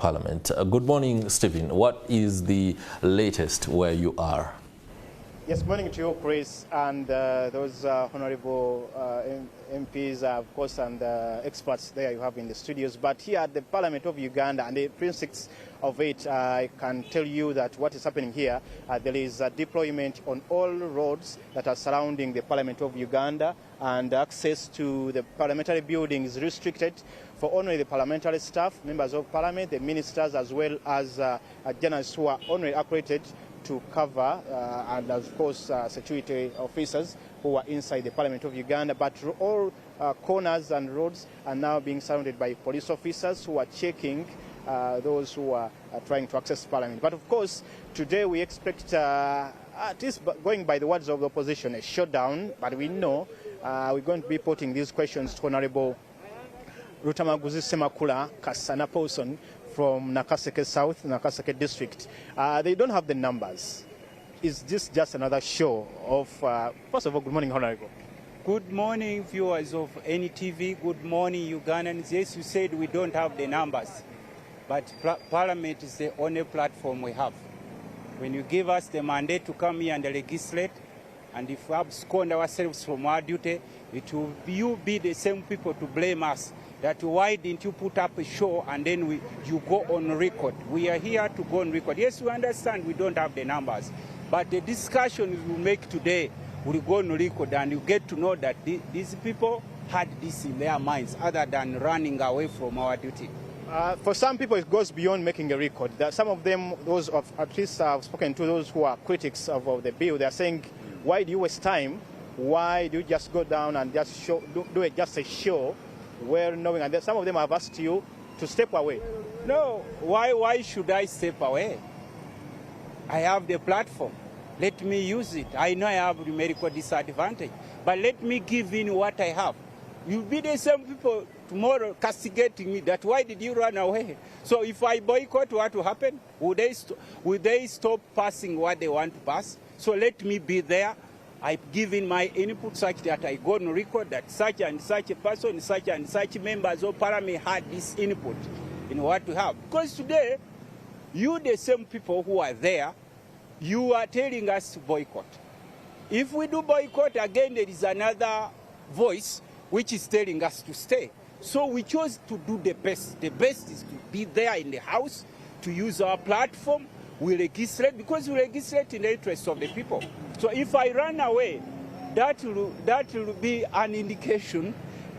Parliament. Good morning, Stephen. What is the latest where you are? Yes, good morning to you, Chris, and those honorable MPs, of course, and experts there you have in the studios. But here at the Parliament of Uganda and the precincts of it, I can tell you that what is happening here, there is a deployment on all roads that are surrounding the Parliament of Uganda, and access to the parliamentary building is restricted for only the parliamentary staff, members of parliament, the ministers, as well as journalists who are only accredited to cover, and of course security officers who are inside the Parliament of Uganda. But all corners and roads are now being surrounded by police officers who are checking those who are trying to access Parliament. But of course, today we expect, at least going by the words of the opposition, a shutdown. But we know we're going to be putting these questions to Honorable Luttamaguzi Semakula Kasana Paulson from Nakaseke South, Nakaseke District. They don't have the numbers. Is this just another show of, first of all, good morning, Honorable. Good morning, viewers of NTV. Good morning, Ugandans. Yes, you said we don't have the numbers, but Parliament is the only platform we have. When you give us the mandate to come here and legislate, and if we abscond ourselves from our duty, it will be the same people to blame us. That why didn't you put up a show and then you go on record? We are here to go on record. Yes, we understand we don't have the numbers, but the discussion we will make today will go on record, and you get to know that these people had this in their minds other than running away from our duty. For some people, it goes beyond making a record. Some of them, those of, at least I've spoken to those who are critics of the bill, they're saying, why do you waste time? Why do you just go down and just do just a show? Well knowing, and some of them have asked you to step away. No, why should I step away? I have the platform. Let me use it. I know I have numerical disadvantage, but let me give in what I have. You'll be the same people tomorrow castigating me that why did you run away? So if I boycott, what will happen? Would they stop passing what they want to pass? So let me be there. I give in my input such that I go on record that such and such a person, such and such members of Parliament had this input in what we have. Because today, you the same people who are there, you are telling us to boycott. If we do boycott, again there is another voice which is telling us to stay. So we chose to do the best. The best is to be there in the House, to use our platform. We legislate because we legislate in the interest of the people. So if I run away, that will be an indication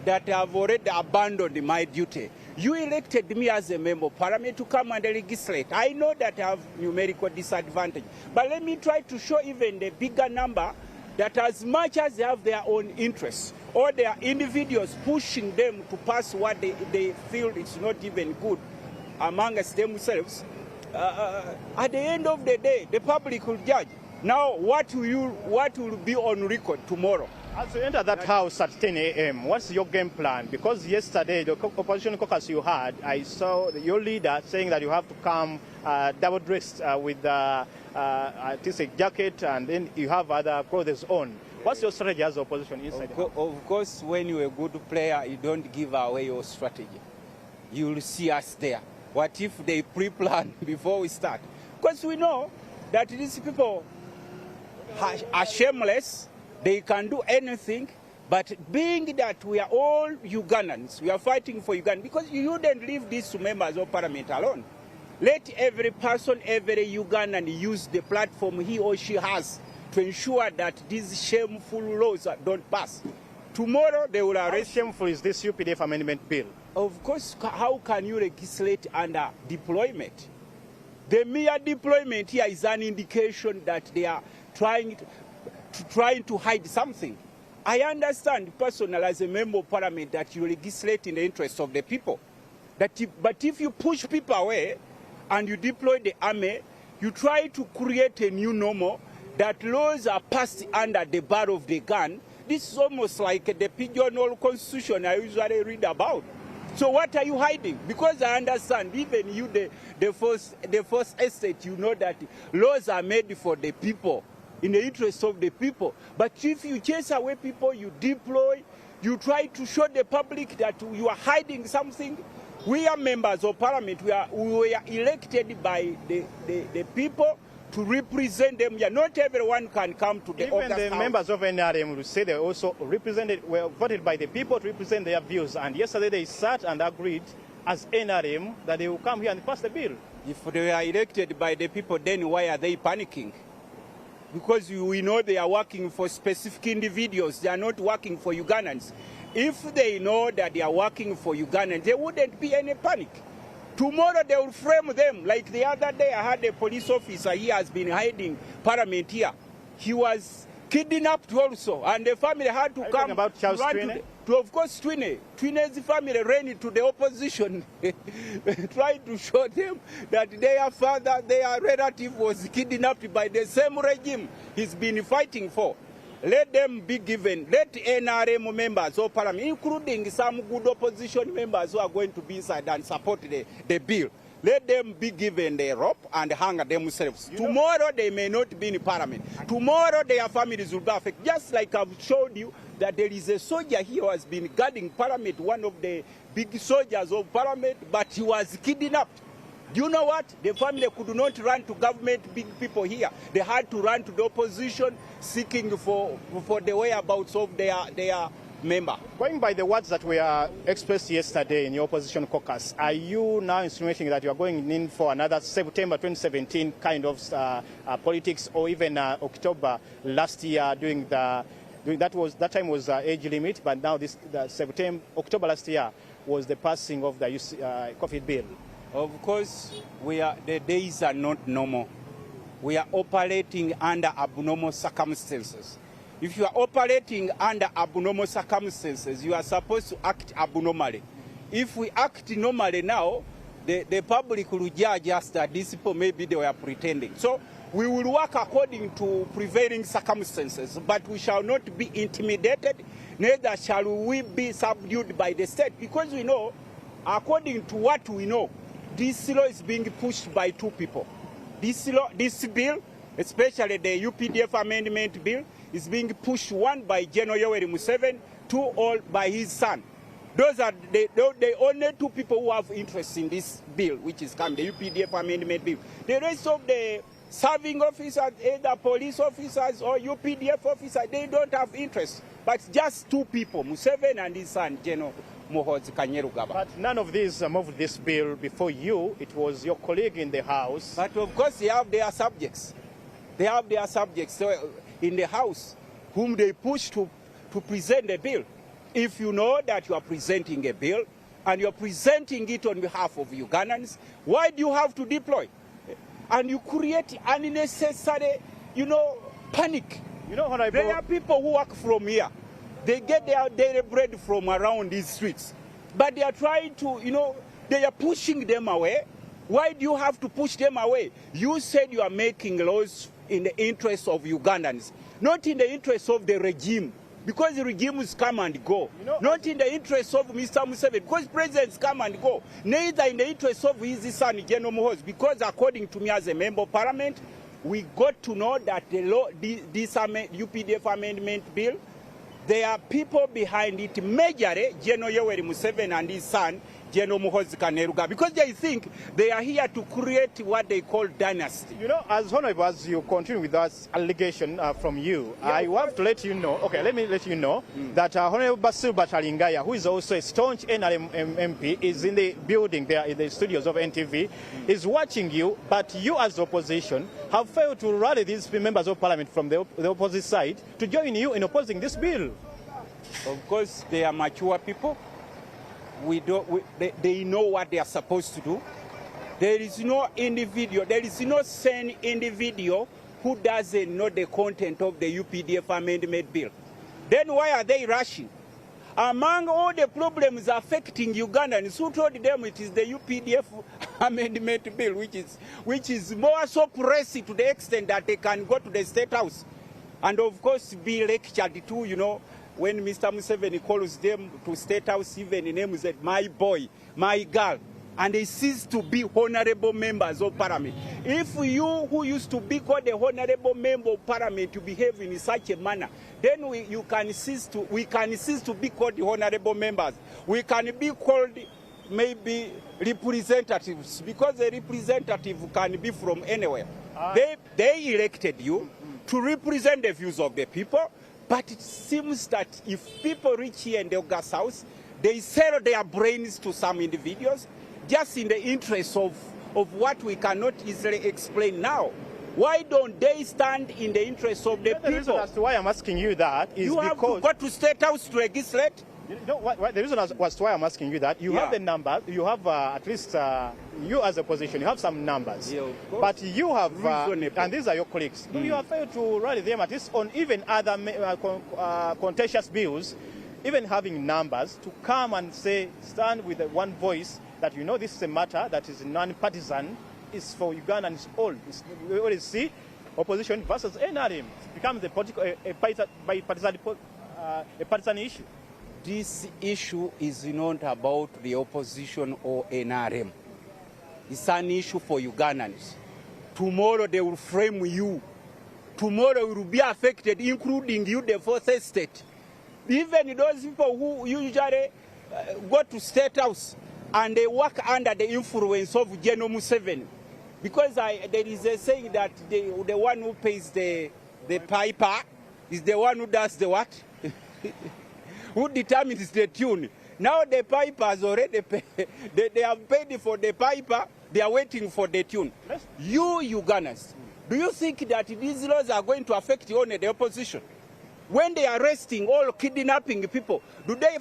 that I've already abandoned my duty. You elected me as a member of Parliament to come and legislate. I know that I have numerical disadvantage, but let me try to show even the bigger number that as much as they have their own interests, or there are individuals pushing them to pass what they feel is not even good amongst themselves, at the end of the day, the public will judge. Now, what will be on record tomorrow? As you enter that house at 10 a.m., what's your game plan? Because yesterday, the opposition caucus you had, I saw your leader saying that you have to come double-dressed with at least a jacket, and then you have other clothes on. What's your strategy as opposition inside? Of course, when you're a good player, you don't give away your strategy. You will see us there. What if they pre-plan before we start? Because we know that these people are shameless. They can do anything. But being that we are all Ugandans, we are fighting for Uganda, because you wouldn't leave this to members of Parliament alone. Let every person, every Ugandan use the platform he or she has to ensure that these shameful laws don't pass. Tomorrow they will arrest. How shameful is this UPDF amendment bill? Of course, how can you legislate under deployment? The mere deployment here is an indication that they are trying to hide something. I understand personally as a member of Parliament that you legislate in the interest of the people. But if you push people away and you deploy the army, you try to create a new normal that laws are passed under the bar of the gun. This is almost like the pigeonhole constitution I usually read about. So what are you hiding? Because I understand, even you, the first estate, you know that laws are made for the people, in the interest of the people. But if you chase away people, you deploy, you try to show the public that you are hiding something, We are members of parliament. We were elected by the people to represent them. Yeah, not everyone can come to the Even the House. members of NRM will say they also were voted by the people to represent their views. And yesterday they sat and agreed as NRM that they will come here and pass the bill. If they are elected by the people, then why are they panicking? Because we know they are working for specific individuals. They are not working for Ugandans. If they know that they are working for Ugandans, there wouldn't be any panic. Tomorrow they will frame them. Like the other day, I had a police officer. He has been hiding parliament here. He was kidnapped also, and the family had to come. About Charles Twine? Of course, Twine's family ran to the opposition, trying to show them that their father, their relative, was kidnapped by the same regime he's been fighting for. Let them be given, let NRM members of parliament, including some good opposition members who are going to be inside and support the bill, let them be given the rope and hang themselves. Tomorrow they may not be in parliament. Tomorrow their families will be affected. Just like I've showed you that there is a soldier here who has been guarding parliament, one of the big soldiers of parliament, but he was kidnapped. Do you know what? The family could not run to government, big people here. They had to run to the opposition, seeking for the whereabouts of their member. Going by the words that were expressed yesterday in your opposition caucus, are you now insinuating that you are going in for another September 2017 kind of politics, or even October last year that time was age limit, but now October last year was the passing of the COVID bill? Of course, the days are not normal. We are operating under abnormal circumstances. If you are operating under abnormal circumstances, you are supposed to act abnormally. If we act normally now, the public will judge us that these people maybe they were pretending. So we will work according to prevailing circumstances, but we shall not be intimidated, neither shall we be subdued by the state, because we know, according to what we know, this law is being pushed by two people. This bill, especially the UPDF Amendment Bill, is being pushed, one by General Yoweri Museveni, two all by his son. Those are the only two people who have interest in this bill, which is coming, the UPDF Amendment Bill. The rest of the serving officers, either police officers or UPDF officers, they don't have interest. But just two people, Museveni and his son, General Kanyerugaba. But none of these moved this bill before you. It was your colleague in the House. But of course they have their subjects. They have their subjects in the House whom they push to present the bill. If you know that you are presenting a bill and you are presenting it on behalf of Ugandans, why do you have to deploy? And you create unnecessary, panic. There are people who work from here. They get their daily bread from around these streets. But they are trying to, they are pushing them away. Why do you have to push them away? You said you are making laws in the interest of Ugandans, not in the interest of the regime. Because the regimes come and go. Not in the interest of Mr. Museveni, because presidents come and go. Neither in the interest of his son, General Muhoozi, because according to me as a member of parliament, we got to know that the law, this UPDF Amendment Bill, there are people behind it, majorly General Yoweri Museveni and his son, General Muhoozi Kainerugaba, because they think they are here to create what they call dynasty. As honorable as you continue with that allegation from you, yeah, I have to let you know, let me let you know that Honorable Basil Batalingaya, who is also a staunch NRM MP, is in the building there in the studios of NTV, is watching you, but you as opposition have failed to rally these members of parliament from the opposite side to join you in opposing this bill. Of course, they are mature people. They know what they are supposed to do. There is no individual, there is no sane individual who doesn't know the content of the UPDF Amendment Bill. Then why are they rushing? Among all the problems affecting Ugandans, who told them it is the UPDF Amendment Bill, which is more suppressive to the extent that they can go to the State House and of course be lectured to, when Mr. Museveni calls them to State House, even the name is my boy, my girl, and they cease to be honorable members of parliament. If you, who used to be called a honorable member of parliament, you behave in such a manner, then we can cease to be called the honorable members. We can be called maybe representatives, because a representative can be from anywhere. They elected you to represent the views of the people, but it seems that if people reach here in the August House, they sell their brains to some individuals just in the interest of what we cannot easily explain now. Why don't they stand in the interest of the people? The reason as to why I'm asking you that is you because... have to go to State House to legislate. You know, the reason as to why I'm asking you that, you have the number, you have at least, you as a position, you have some numbers. Yeah, but you have, and these are your colleagues, you have failed to rally them at least on even other contentious bills, even having numbers, to come and say, stand with one voice, that you know this is a matter that is non-partisan, is for Ugandans all. We always see opposition versus NRM. It becomes a partisan issue. This issue is not about the opposition or NRM. It's an issue for Ugandans. Tomorrow they will frame you. Tomorrow you will be affected, including you, the fourth estate. Even those people who usually go to State House and they work under the influence of General Museveni. Because there is a saying that the one who pays the piper is the one who does the what? Who determines the tune. Now the pipers already pay, they have paid for the piper, they are waiting for the tune. You Ugandans, do you think that these laws are going to affect only the opposition? When they are arresting or kidnapping people, do they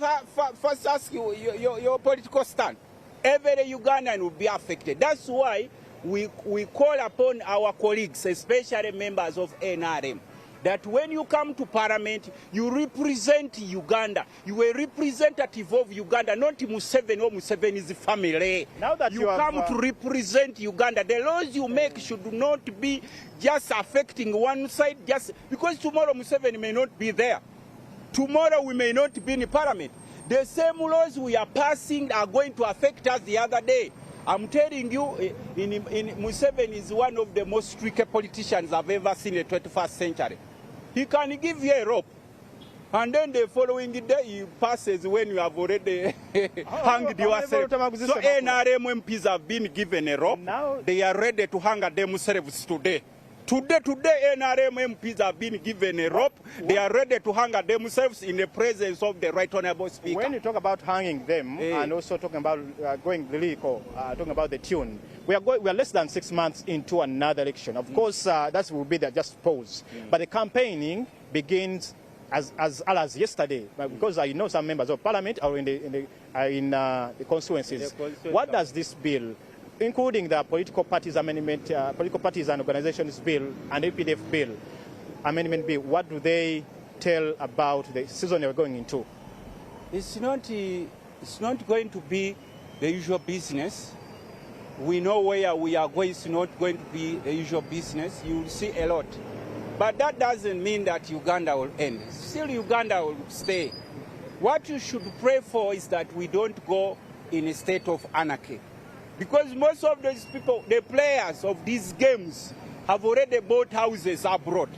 first ask you your political stand? Every Ugandan will be affected. That's why we call upon our colleagues, especially members of NRM, that when you come to Parliament, you represent Uganda. You are a representative of Uganda, not Museveni or Museveni's family. Now that you come to represent Uganda. The laws you make should not be just affecting one side, just because tomorrow Museveni may not be there. Tomorrow we may not be in Parliament. The same laws we are passing are going to affect us the other day. I'm telling you, Museveni is one of the most tricky politicians I've ever seen in the 21st century. He can give you a rope, and then the following day he passes when you have already hanged yourself. So NRM MPs have been given a rope. Now they are ready to hang themselves today. Today, NRM MPs have been given a rope. They are ready to hang themselves in the presence of the Right Honourable Speaker. When you talk about hanging them, and also talking about going lyrical, talking about the tune, we are less than 6 months into another election. Of course, that will be the just pause. But the campaigning begins as yesterday, because I know some members of Parliament are in the constituencies. What does this bill, including the political parties amendment, political parties and organizations bill and UPDF bill, amendment bill, what do they tell about the season you're going into? It's not going to be the usual business. We know where we are going. It's not going to be the usual business. You will see a lot. But that doesn't mean that Uganda will end. Still Uganda will stay. What you should pray for is that we don't go in a state of anarchy. Because most of these people, the players of these games, have already bought houses abroad.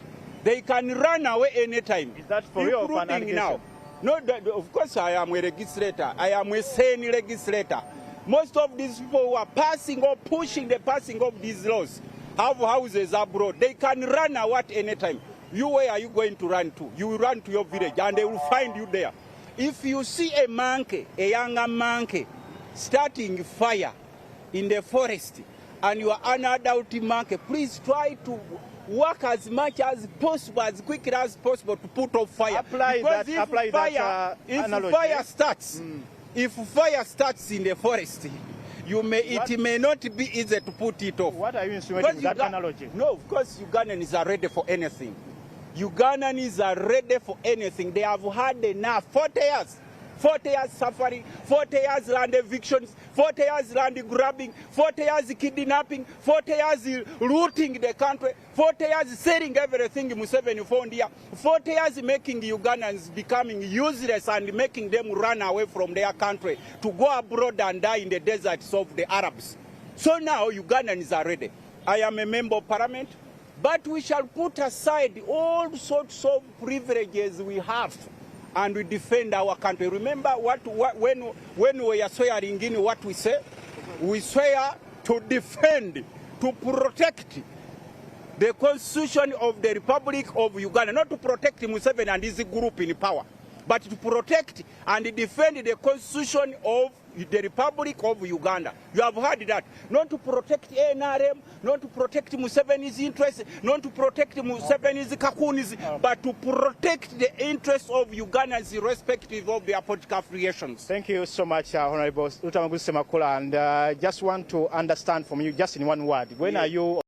They can run away anytime. Is that for real? Now. No, of course I am a legislator. I am a sane legislator. Most of these people who are passing or pushing the passing of these laws have houses abroad. They can run away at any time. Where are you going to run to? You will run to your village and they will find you there. If you see a monkey, a younger monkey, starting fire in the forest, and you are an adult monkey, please try to work as much as possible, as quickly as possible to put off fire. If fire starts in the forest, it may not be easy to put it off. What are you insinuating with that analogy? No, of course Ugandans are ready for anything. Ugandans are ready for anything. They have had enough. 40 years. 40 years suffering, 40 years land evictions, 40 years land grabbing, 40 years kidnapping, 40 years looting the country, 40 years selling everything Museveni found here, 40 years making Ugandans becoming useless and making them run away from their country to go abroad and die in the deserts of the Arabs. So now Ugandans are ready. I am a member of Parliament, but we shall put aside all sorts of privileges we have and we defend our country. Remember when we are swearing in, what we say? We swear to defend, to protect the Constitution of the Republic of Uganda, not to protect Museveni and his group in power, but to protect and defend the Constitution of the Republic of Uganda. You have heard that. Not to protect NRM, not to protect Museveni's interests, not to protect Museveni's Kakunis, but to protect the interests of Ugandans irrespective of their political affiliations. Thank you so much, Honorable Luttamaguzi, and just want to understand from you, just in one word, when are you